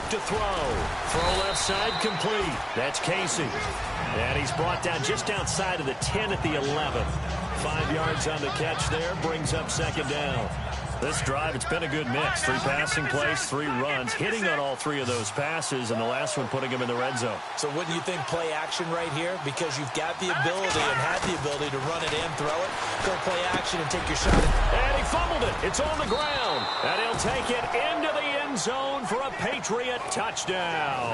look to throw. Throw left side complete. That's Casey. And he's brought down just outside of the 10 at the 11. 5 yards on the catch there. Brings up second down. This drive, it's been a good mix. 3 passing plays, 3 runs, hitting on all 3 of those passes, and the last one putting him in the red zone. So wouldn't you think play action right here? Because you've got the ability and had the ability to run it and throw it. Go play action and take your shot. And he fumbled it. It's on the ground. And he'll take it into the end zone for a Patriot touchdown.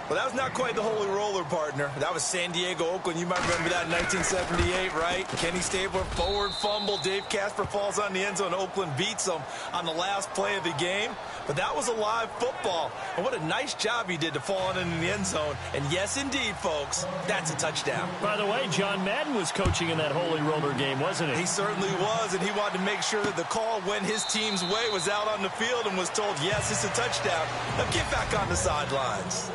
Well, that was not quite the holy roller, partner. That was San Diego, Oakland. You might remember that in 1978, right? Kenny Stabler, forward fumble. Dave Casper falls on the end zone. Oakland beats him on the last play of the game. But that was a live football. And what a nice job he did to fall in the end zone. And yes, indeed, folks, that's a touchdown. By the way, John Madden was coaching in that holy roller game, wasn't he? He certainly was, and he wanted to make sure that the call went his team's way, was out on the field and was told, yes, it's a touchdown. Now get back on the sidelines.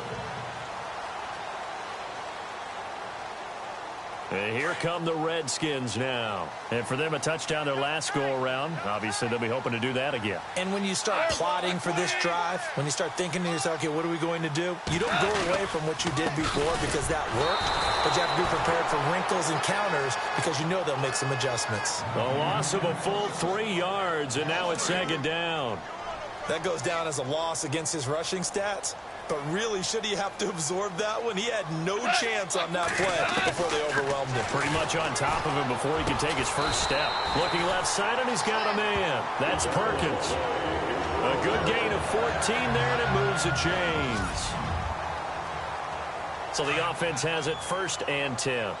And here come the Redskins now. And for them, a touchdown their last go-around. Obviously, they'll be hoping to do that again. And when you start plotting for this drive, when you start thinking to yourself, okay, what are we going to do? You don't go away from what you did before because that worked, but you have to be prepared for wrinkles and counters because you know they'll make some adjustments. A loss of a full 3 yards, and now it's second down. That goes down as a loss against his rushing stats. But really, should he have to absorb that one? He had no chance on that play before they overwhelmed him. Pretty much on top of him before he could take his first step. Looking left side, and he's got a man. That's Perkins. A good gain of 14 there, and it moves the chains. So the offense has it 1st and 10.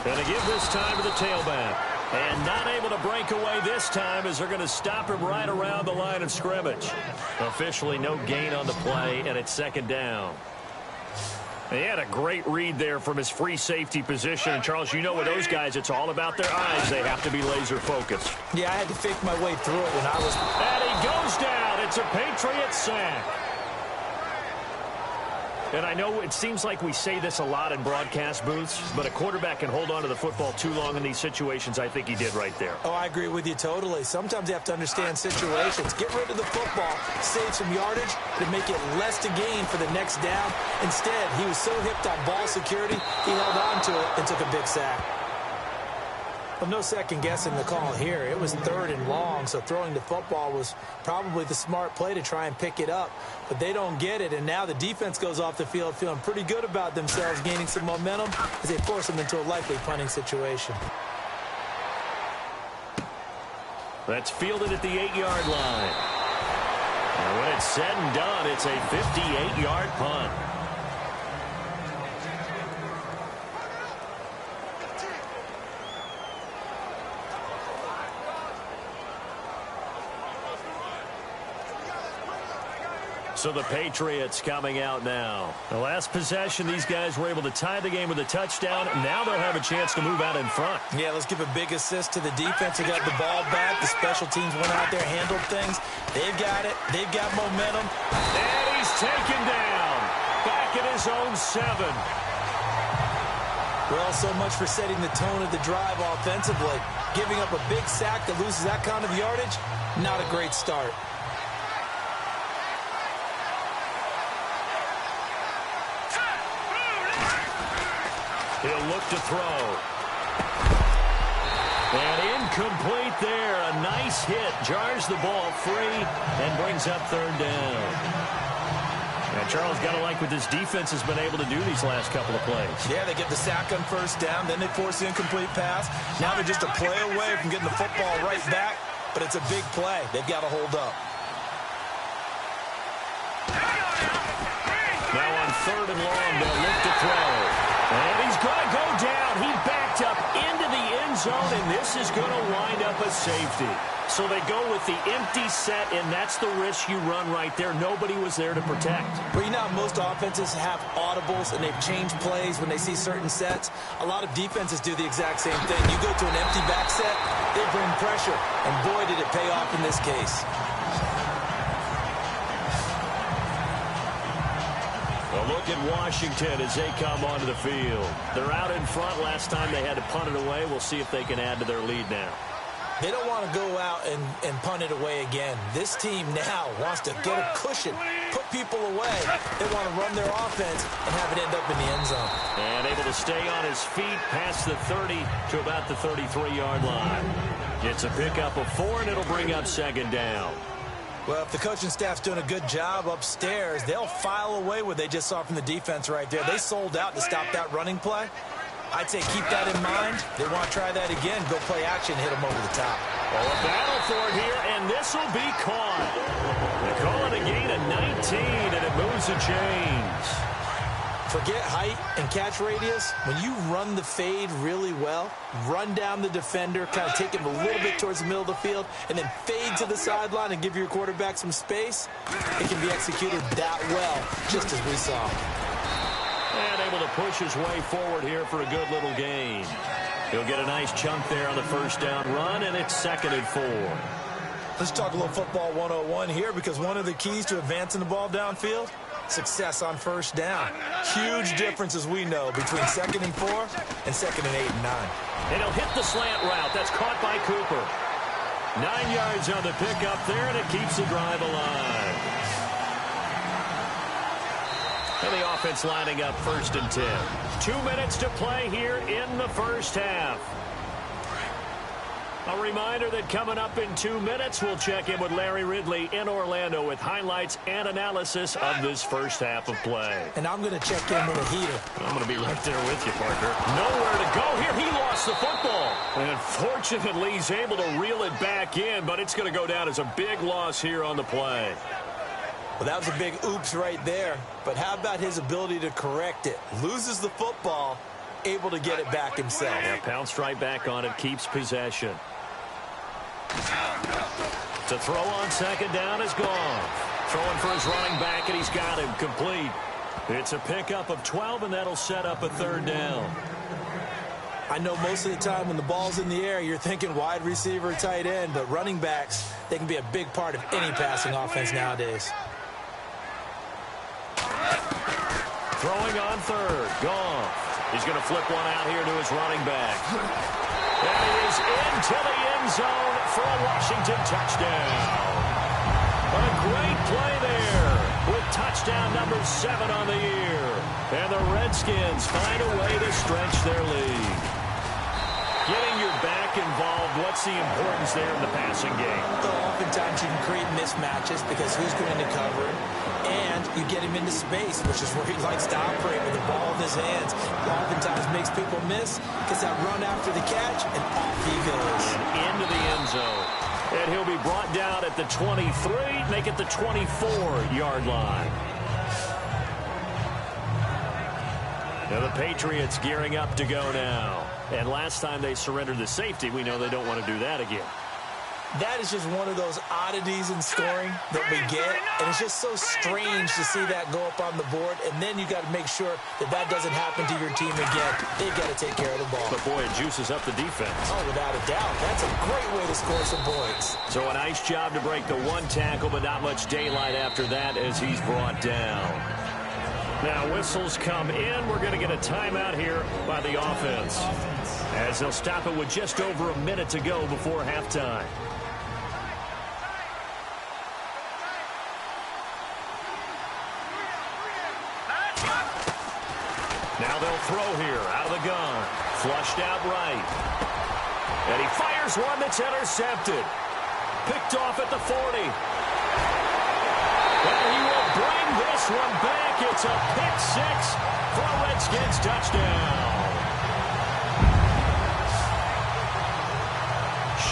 Going to give this time to the tailback. And not able to break away this time as they're going to stop him right around the line of scrimmage. Officially no gain on the play, and it's second down. He had a great read there from his free safety position. And, Charles, you know with those guys, it's all about their eyes. They have to be laser focused. Yeah, I had to fake my way through it when I was... And he goes down. It's a Patriot sack. And I know it seems like we say this a lot in broadcast booths, but a quarterback can hold on to the football too long in these situations. I think he did right there. Oh, I agree with you totally. Sometimes you have to understand situations. Get rid of the football, save some yardage, to make it less to gain for the next down. Instead, he was so hipped on ball security, he held on to it and took a big sack. Well, no second guessing the call here. It was 3rd and long, so throwing the football was probably the smart play to try and pick it up. But they don't get it, and now the defense goes off the field feeling pretty good about themselves, gaining some momentum as they force them into a likely punting situation. That's fielded at the 8-yard line. And when it's said and done, it's a 58-yard punt. So the Patriots coming out now. The last possession, these guys were able to tie the game with a touchdown. Now they'll have a chance to move out in front. Yeah, let's give a big assist to the defense who got the ball back. The special teams went out there, handled things. They've got it. They've got momentum. And he's taken down. Back at his own 7. Well, so much for setting the tone of the drive offensively. Giving up a big sack that loses that kind of yardage, not a great start. He'll look to throw. And incomplete there. A nice hit. Jars the ball free and brings up 3rd down. Now, Charles, got to like what this defense has been able to do these last couple of plays. Yeah, they get the sack on 1st down, then they force the incomplete pass. Now they're just a play away from getting the football right back, but it's a big play. They've got to hold up. Now on 3rd and long, they'll look to throw. And he's going to go down. He backed up into the end zone, and this is going to wind up a safety. So they go with the empty set, and that's the risk you run right there. Nobody was there to protect. Well, you know, most offenses have audibles, and they've changed plays when they see certain sets. A lot of defenses do the exact same thing. You go to an empty back set, they bring pressure, and boy, did it pay off in this case. A look at Washington as they come onto the field. They're out in front. Last time they had to punt it away. We'll see if they can add to their lead now. They don't want to go out and punt it away again. This team now wants to get a cushion, put people away. They want to run their offense and have it end up in the end zone. And able to stay on his feet past the 30 to about the 33-yard line. It's a pickup of 4, and it'll bring up second down. Well, if the coaching staff's doing a good job upstairs, they'll file away what they just saw from the defense right there. They sold out to stop that running play. I'd say keep that in mind. They want to try that again. Go play action, hit them over the top. Oh, a battle for it here, and this will be caught. They call it a gain of 19, and it moves the chains. Forget height and catch radius. When you run the fade really well, run down the defender, kind of take him a little bit towards the middle of the field, and then fade to the sideline and give your quarterback some space, it can be executed that well, just as we saw. And able to push his way forward here for a good little gain. He'll get a nice chunk there on the first down run, and it's 2nd and 4. Let's talk a little football 101 here, because one of the keys to advancing the ball downfield, success on first down. Huge difference, as we know, between 2nd and 4 and 2nd and 8 and 9. And he'll hit the slant route. That's caught by Cooper. 9 yards on the pickup there, and it keeps the drive alive. And the offense lining up 1st and 10. 2 minutes to play here in the first half. A reminder that coming up in 2 minutes, we'll check in with Larry Ridley in Orlando with highlights and analysis of this first half of play. And I'm going to check in with a heater. I'm going to be right there with you, Parker. Nowhere to go here. He lost the football. And fortunately, he's able to reel it back in, but it's going to go down as a big loss here on the play. Well, that was a big oops right there. But how about his ability to correct it? Loses the football, able to get it back himself. Yeah, pounced right back on it, keeps possession. To throw on second down is gone. Throwing for his running back, and he's got him complete. It's a pickup of 12, and that'll set up a 3rd down. I know most of the time when the ball's in the air, you're thinking wide receiver, tight end, but running backs, they can be a big part of any passing offense nowadays. Throwing on 3rd, Goff. He's going to flip one out here to his running back. And he is into the end zone for a Washington touchdown. A great play there with touchdown number 7 on the year. And the Redskins find a way to stretch their lead. Getting your back involved, what's the importance there in the passing game? Well, oftentimes you can create mismatches because who's going to cover him? And you get him into space, which is where he likes to operate with the ball in his hands. It oftentimes makes people miss, gets that run after the catch, and off he goes. And into the end zone. And he'll be brought down at the 23, make it the 24-yard line. Now the Patriots gearing up to go now. And last time they surrendered the safety, we know they don't want to do that again. That is just one of those oddities in scoring that we get, and it's just so strange to see that go up on the board, and then you got to make sure that that doesn't happen to your team again. They've got to take care of the ball. But, boy, it juices up the defense. Oh, without a doubt. That's a great way to score some points. So a nice job to break the 1 tackle, but not much daylight after that as he's brought down. Now, whistles come in. We're going to get a timeout here by the offense, as they'll stop it with just over a minute to go before halftime. Now they'll throw here out of the gun. Flushed out right. And he fires one that's intercepted. Picked off at the 40. And he will bring this one back. It's a pick 6 for a Redskins touchdown.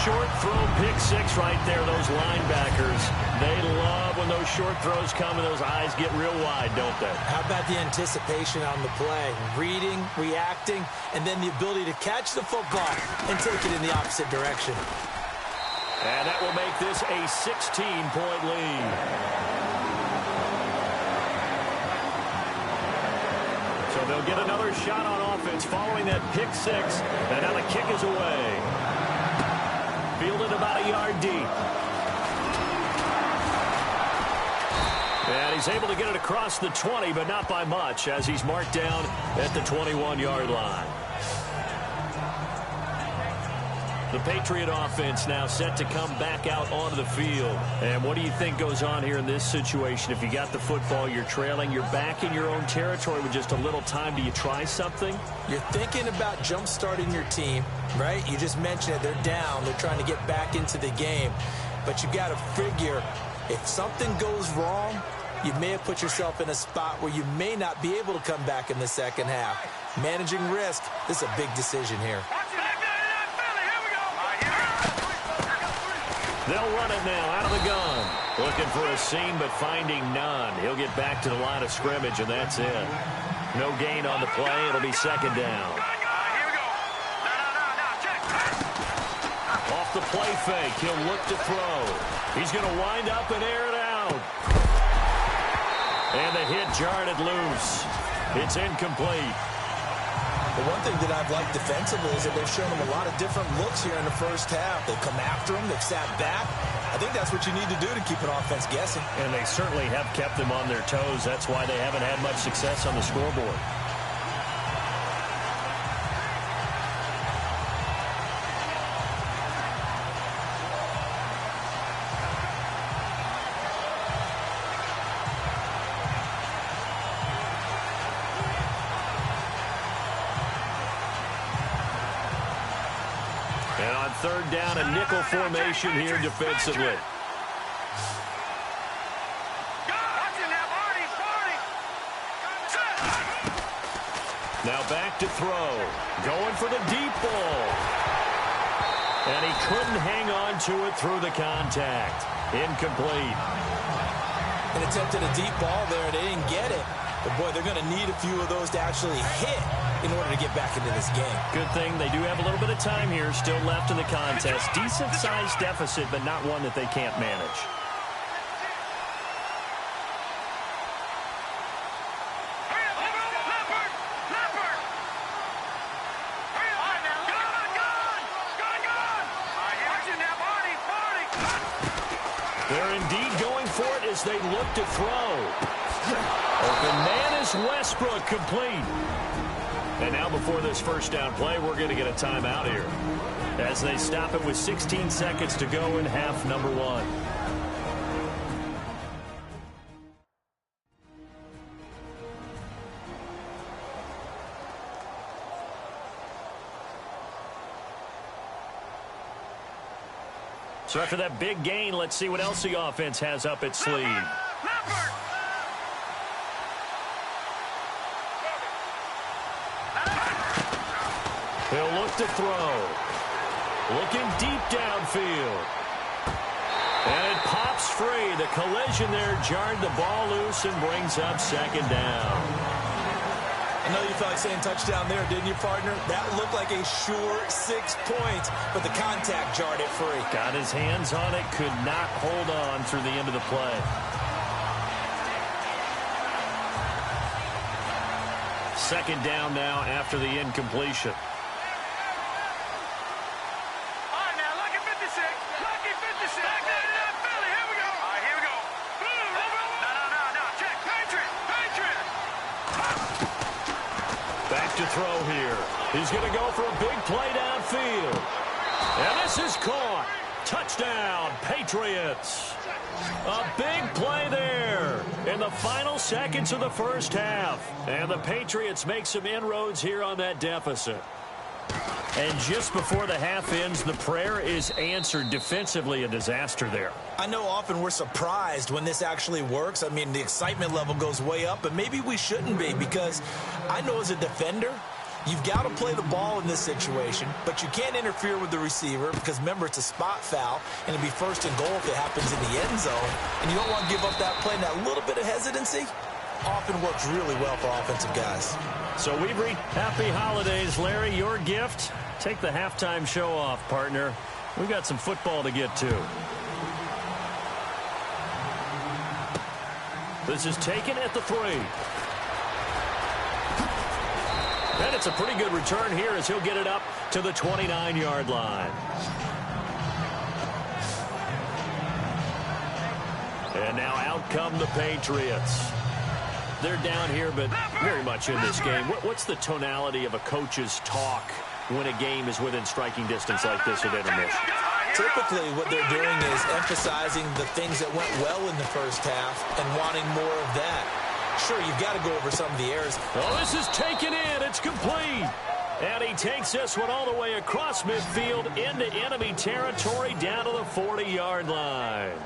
Short throw pick 6 right there. Those linebackers, they love when those short throws come and those eyes get real wide, don't they? How about the anticipation on the play? Reading, reacting, and then the ability to catch the football and take it in the opposite direction. And that will make this a 16-point lead. So they'll get another shot on offense following that pick 6. And now the kick is away. Fielded about a yard deep. And he's able to get it across the 20, but not by much, as he's marked down at the 21-yard line. The Patriot offense now set to come back out onto the field. And what do you think goes on here in this situation? If you got the football, you're trailing, you're back in your own territory with just a little time. Do you try something? You're thinking about jump-starting your team, right? You just mentioned it. They're down. They're trying to get back into the game. But you've got to figure, if something goes wrong, you may have put yourself in a spot where you may not be able to come back in the second half. Managing risk, this is a big decision here. They'll run it now out of the gun. Looking for a seam, but finding none. He'll get back to the line of scrimmage, and that's it. No gain on the play. It'll be second down. Off the play fake, he'll look to throw. He's going to wind up and air it out. And the hit jarred it loose. It's incomplete. The one thing that I've liked defensively is that they've shown them a lot of different looks here in the first half. They've come after them. They've sat back. I think that's what you need to do to keep an offense guessing. And they certainly have kept them on their toes. That's why they haven't had much success on the scoreboard. And on third down, a nickel formation here defensively. Now back to throw. Going for the deep ball. And he couldn't hang on to it through the contact. Incomplete. And attempted a deep ball there. They didn't get it. But, boy, they're going to need a few of those to actually hit in order to get back into this game. Good thing they do have a little bit of time here still left in the contest. Decent-sized deficit, but not one that they can't manage. They're indeed going for it as they look to throw. Open man is Westbrook, complete. And now before this first down play, we're going to get a timeout here as they stop it with 16 seconds to go in half number one. So after that big gain, let's see what else the offense has up its sleeve. He'll look to throw. Looking deep downfield. And it pops free. The collision there jarred the ball loose and brings up second down. I know you felt like saying touchdown there, didn't you, partner? That looked like a sure 6 points, but the contact jarred it free. Got his hands on it, could not hold on through the end of the play. Second down now after the incompletion. Back to throw here. He's going to go for a big play downfield. And this is caught. Touchdown, Patriots. A big play there in the final seconds of the first half. And the Patriots make some inroads here on that deficit. And just before the half ends, the prayer is answered. Defensively, a disaster there. I know often we're surprised when this actually works. I mean, the excitement level goes way up, but maybe we shouldn't be, because I know as a defender, you've got to play the ball in this situation, but you can't interfere with the receiver because, remember, it's a spot foul, and it'll be first and goal if it happens in the end zone, and you don't want to give up that play. And that little bit of hesitancy often works really well for offensive guys. So we've reached happy holidays, Larry. Your gift? Take the halftime show off, partner. We've got some football to get to. This is taken at the 3. And it's a pretty good return here as he'll get it up to the 29-yard line. And now out come the Patriots. They're down here, but very much in this game. What's the tonality of a coach's talk when a game is within striking distance like this at intermission? Typically, what they're doing is emphasizing the things that went well in the first half and wanting more of that. Sure, you've got to go over some of the errors. Oh, this is taken in. It's complete. And he takes this one all the way across midfield into enemy territory down to the 40-yard line.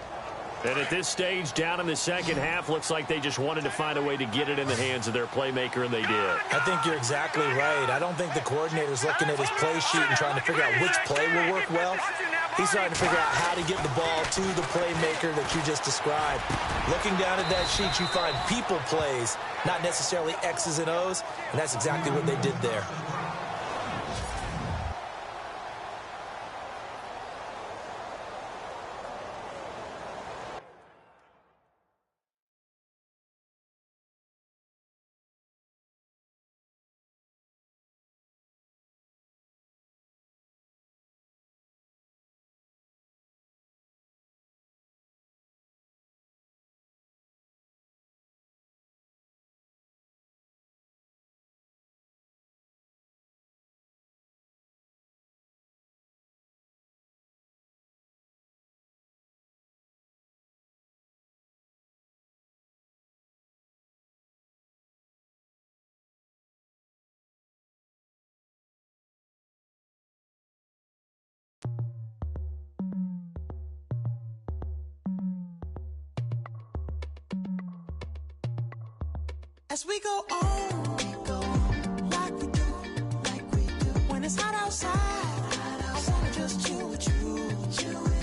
And at this stage, down in the second half, looks like they just wanted to find a way to get it in the hands of their playmaker, and they did. I think you're exactly right. I don't think the coordinator's looking at his play sheet and trying to figure out which play will work well. He's trying to figure out how to get the ball to the playmaker that you just described. Looking down at that sheet, you find people plays, not necessarily X's and O's, and that's exactly what they did there. As we go on, like we do, when it's hot outside, I wanna just chill with you.